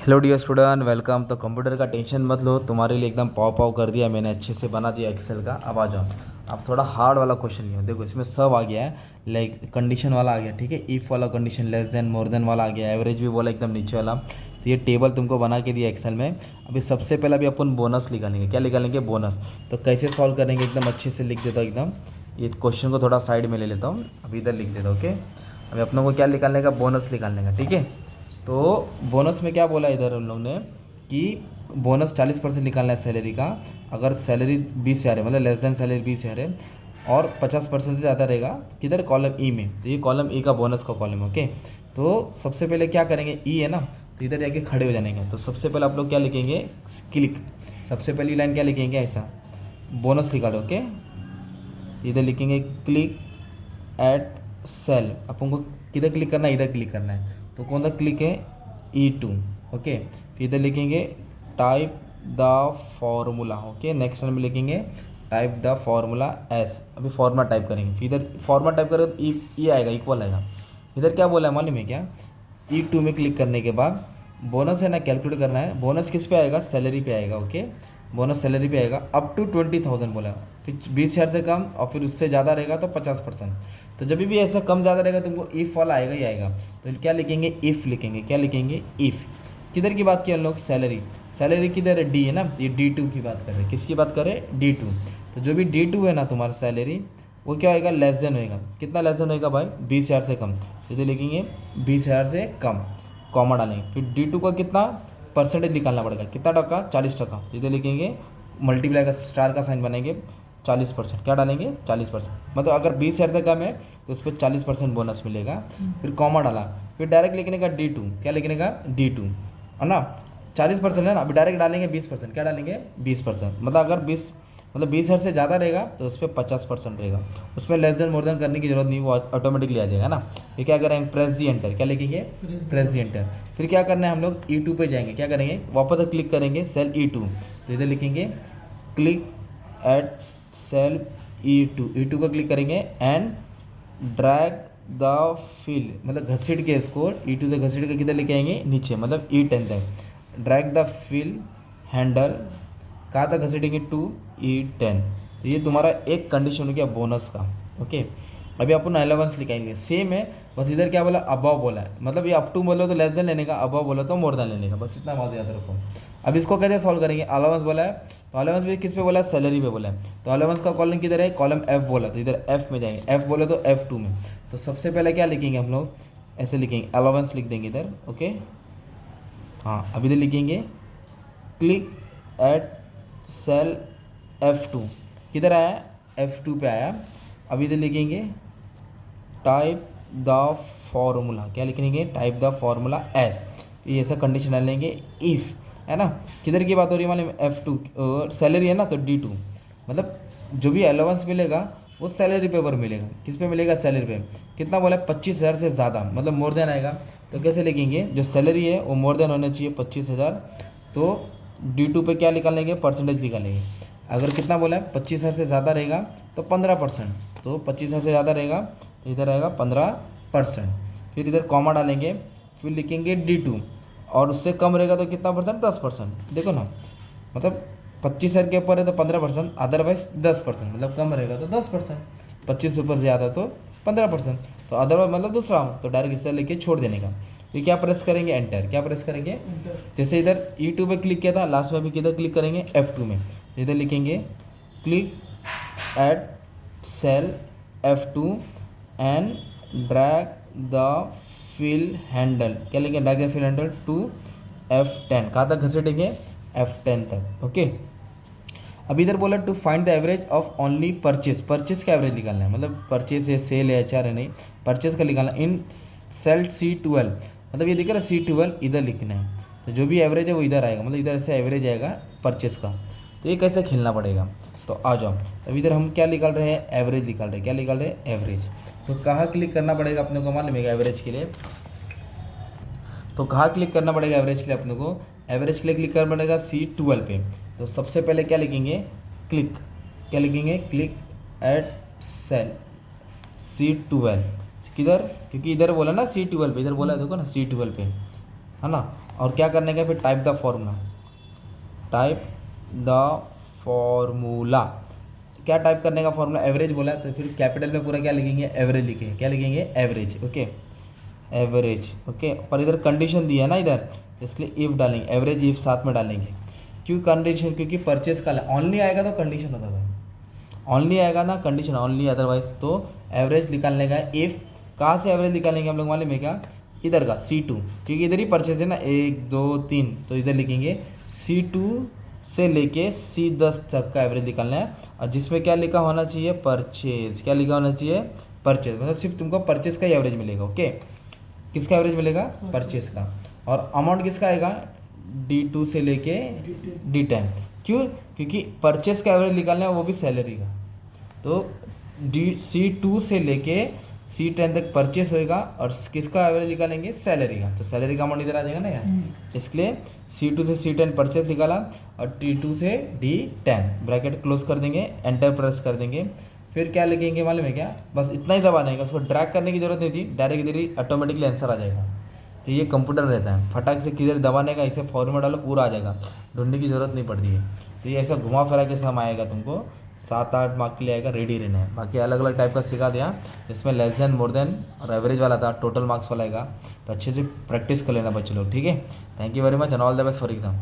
Hello dear student, welcome. तो computer का tension मत लो, तुम्हारे लिए एकदम पाव पाव कर दिया मैंने, अच्छे से बना दिया एक्सेल का। अब आ जाओ, अब थोड़ा हार्ड वाला क्वेश्चन लियो। देखो इसमें सब आ गया है, लाइक कंडीशन वाला आ गया, ठीक है, इफ़ वाला condition, less than, more than वाला आ गया, एवरेज भी बोला एकदम नीचे वाला। तो ये टेबल तुमको बना के दिया एक्सेल में। अभी सबसे पहले अभी अपन बोनस निकालेंगे। क्या निकालेंगे? बोनस। तो कैसे सॉल्व करेंगे, एकदम अच्छे से लिख देता हूँ एकदम। ये क्वेश्चन को थोड़ा साइड में ले लेता हूँ, अभी इधर लिख देता हूँ। ओके, अभी अपनों को क्या निकालने का? बोनस निकालने का, ठीक है। तो बोनस में क्या बोला इधर उन लोगों ने कि बोनस 40% निकालना है सैलरी का। अगर सैलरी 20,000 है, मतलब लेस देन सैलरी 20,000 है, और 50% से ज़्यादा रहेगा किधर? कॉलम ई में। तो ये कॉलम ई का बोनस का कॉलम। ओके, तो सबसे पहले क्या करेंगे? ई है ना, तो इधर जाके खड़े हो जाने का। तो सबसे पहले आप लोग क्या लिखेंगे? क्लिक। सबसे पहली लाइन क्या लिखेंगे? ऐसा बोनस निकालो। ओके, इधर लिखेंगे क्लिक एट सेल। अपन को किधर क्लिक करना है? इधर क्लिक करना है। तो कौन सा क्लिक है? E2। ओके, फिर इधर लिखेंगे type the formula. Okay, next में लिखेंगे टाइप द फॉर्मूला एस। अभी फॉर्मूला टाइप करेंगे, फिर इधर फॉर्मूला टाइप करेंगे तो ई आएगा, इक्वल आएगा। इधर क्या बोला है मालूम है क्या? E2 में क्लिक करने के बाद बोनस है ना, कैलकुलेट करना है। बोनस किस पे आएगा? सैलरी पे आएगा। ओके, बोनस सैलरी पे आएगा अप टू 20,000 बोला। फिर 20,000 से कम, और फिर उससे ज़्यादा रहेगा तो 50%। तो जब भी ऐसा कम ज़्यादा रहेगा तुमको इफ़ वाला आएगा ही आएगा। तो क्या लिखेंगे? इफ़ लिखेंगे। क्या लिखेंगे? इफ़। किधर की बात की हम लोग? सैलरी। सैलरी किधर है? डी है ना, ये D2 की बात कर रहे हैं। किसकी बात करें? D2। तो जो भी D2 है ना तुम्हारा सैलरी, वो क्या होएगा? लेस देन होएगा। कितना लेस देन होएगा भाई? 20,000 से कम। इधर लिखेंगे 20,000 से कम, कॉमा डालेंगे। फिर D2 का कितना परसेंटेज निकालना पड़ेगा? कितना टका? 40%। तो इधर लिखेंगे मल्टीप्लाई का स्टार का साइन बनाएंगे, 40%। क्या डालेंगे? 40%। मतलब अगर 20,000 से कम है तो उस पर 40% बोनस मिलेगा। फिर कॉमा डाला, फिर डायरेक्ट लिखने का D2। क्या लिखने का? D2 है ना, 40% है ना। अभी डायरेक्ट डालेंगे 20%। क्या डालेंगे? 20%। मतलब अगर 20,000 से ज़्यादा रहेगा तो उस पर 50% रहेगा। उसमें लेस देन मोर देन करने की जरूरत नहीं, वो ऑटोमेटिकली आ जाएगा ना। फिर क्या करेंगे? प्रेस दी एंटर। क्या लिखेंगे? प्रेस दी एंटर। फिर क्या करना है? हम लोग E2 पे जाएंगे। क्या करेंगे? वापस क्लिक करेंगे सेल E2। तो इधर लिखेंगे क्लिक एट सेल E2 को क्लिक करेंगे एंड ड्रैग द फिल, मतलब घसीट के इसको E2 से घसीट के किधर लेके आएंगे? नीचे, मतलब E10 तक। ड्रैग द फिल हैंडल कहाँ तक घसीटेंगे? To E10। तो ये तुम्हारा एक कंडीशन हो गया बोनस का। ओके, अभी अपन अलाउंस लिखाएंगे, सेम है, बस इधर क्या बोला? अबव बोला है। मतलब ये अप टू बोलो तो लेस देन लेने का, अबव बोलो तो मोर देन लेने का, बस इतना बात याद रखो। अब इसको कैसे सॉल्व करेंगे? अलाउंस बोला है, तो अलाउंस भी किस पे बोला है? सैलरी पे बोला है। तो अलाउंस का कॉलम किधर है? कॉलम F बोला, तो इधर F में जाएंगे। F बोले तो F2 में। तो सबसे पहले क्या लिखेंगे हम लोग? ऐसे लिखेंगे, अलाउंस लिख देंगे इधर। ओके, हाँ, अब इधर लिखेंगे क्लिक एट सेल F2। किधर आया? F2 पे आया। अब इधर लिखेंगे टाइप द फॉर्मूला। क्या लिखेंगे? Type the formula S. ये ऐसा कंडीशन डालेंगे इफ़, है ना। किधर की बात हो रही है? मालूम? F2 सैलरी है ना, तो D2। मतलब जो भी अलाउंस मिलेगा वो सैलरी पे पर मिलेगा। किस पे मिलेगा? सैलरी पे। कितना बोला? 25,000 से ज़्यादा, मतलब मोर देन आएगा। तो कैसे लिखेंगे? जो सैलरी है वो मोर देन होना चाहिए 25,000। तो D2 पे क्या निकालेंगे? परसेंटेज निकालेंगे। अगर कितना बोला है? 25,000 से ज़्यादा रहेगा तो 15%। तो 25,000 से ज़्यादा रहेगा तो इधर आएगा 15%। फिर इधर कॉमा डालेंगे, फिर लिखेंगे D2। और उससे कम रहेगा तो कितना परसेंट? 10%। देखो ना, मतलब 25,000 के ऊपर है तो 15%, अदरवाइज 10%। मतलब कम रहेगा तो 10%, 25 से ऊपर से ज़्यादा तो 15%। तो अदरवाइज मतलब दूसरा, तो डायरेक्ट इससे लेके छोड़ देने का। फिर क्या प्रेस करेंगे? एंटर। क्या प्रेस करेंगे? जैसे इधर E2 पे क्लिक किया था, लास्ट में भी किधर क्लिक करेंगे? F2 में। इधर लिखेंगे click at cell F2 and drag the fill handle. क्या लिखेंगे? Drag the fill handle to F10। कहाँ तक घसीटेंगे? F10 तक। ओके, अब इधर बोला to find the average of only purchase. Purchase का एवरेज निकालना है, मतलब परचेज है, सेल है, HR है, नहीं, परचेज का निकालना इन सेल C12। मतलब ये दिख रहा है C12, इधर लिखना है। तो जो भी एवरेज है वो इधर आएगा, मतलब इधर से एवरेज आएगा परचेज का। तो ये कैसे खेलना पड़ेगा? तो आ जाओ, अब इधर हम क्या निकाल रहे हैं? एवरेज निकाल रहे हैं। क्या निकाल रहे हैं? एवरेज। तो कहाँ क्लिक करना पड़ेगा अपने को मालूम है? एवरेज के लिए तो कहाँ क्लिक करना पड़ेगा? एवरेज के लिए अपने को, एवरेज के लिए क्लिक करना पड़ेगा C12 पे। तो सबसे पहले क्या लिखेंगे? क्लिक। क्या लिखेंगे? Click at cell C12। किधर? क्योंकि इधर बोला ना C12 पे, इधर बोला है, देखो ना C12 पे, है ना। और क्या करने का फिर type the formula, type the formula. क्या टाइप करने का फॉर्मूला, एवरेज बोला है तो फिर कैपिटल में पूरा क्या लिखेंगे, एवरेज लिखेंगे, क्या लिखेंगे, एवरेज। Okay, average. ओके, पर इधर कंडीशन दी है ना इधर, इसलिए इफ डालेंगे, एवरेज इफ साथ में डालेंगे। क्यों कंडीशन, क्योंकि परचेज का ऑनली आएगा तो कंडीशन होता है, ऑनली आएगा ना कंडीशन, ऑनली अदरवाइज तो एवरेज निकालने का। इफ कहाँ से एवरेज निकालेंगे हम लोग मालूम है क्या, इधर का C2, क्योंकि इधर ही परचेज है ना, 1 2 3, तो इधर लिखेंगे C2 से लेके C10 तक का एवरेज निकालना है। और जिसमें क्या लिखा होना चाहिए, परचेज, क्या लिखा होना चाहिए, परचेज, मतलब सिर्फ तुमको परचेज का ही एवरेज मिलेगा। ओके, किसका एवरेज मिलेगा, परचेज का। और अमाउंट किसका आएगा, D2 से लेके D10। क्यों, क्योंकि परचेज का एवरेज निकालना है वो भी सैलरी का, तो C2 से लेके C10 तक परचेस होएगा और किसका एवरेज निकालेंगे, सैलरी का, तो सैलरी का अमाउंट इधर आ जाएगा ना यार। इसलिए C2 से C10 परचेस निकाला और T2 से D10, ब्रैकेट क्लोज कर देंगे, एंटर प्रेस कर देंगे। फिर क्या लिखेंगे मालूम है क्या, बस इतना ही दबाना है, उसको ड्रैग करने की जरूरत नहीं थी, डायरेक्ट इधर ही ऑटोमेटिकली आंसर आ जाएगा। तो ये कंप्यूटर रहता है, फटाक से किधर दबाने का, इसे फॉर्मेट डालो पूरा आ जाएगा, ढूंढने की जरूरत नहीं पड़ती है। तो ये ऐसा घुमा फिरा के सम आएगा तुमको, 7 8 मार्क के लिए आएगा, रेडी रहना है। बाकी अलग अलग टाइप का सिखा दिया, इसमें लेस देन, मोर देन और एवरेज वाला था, टोटल मार्क्स वाला आएगा। तो अच्छे से प्रैक्टिस कर लेना बच्चे लोग, ठीक है। Thank you very much and all the best for exam.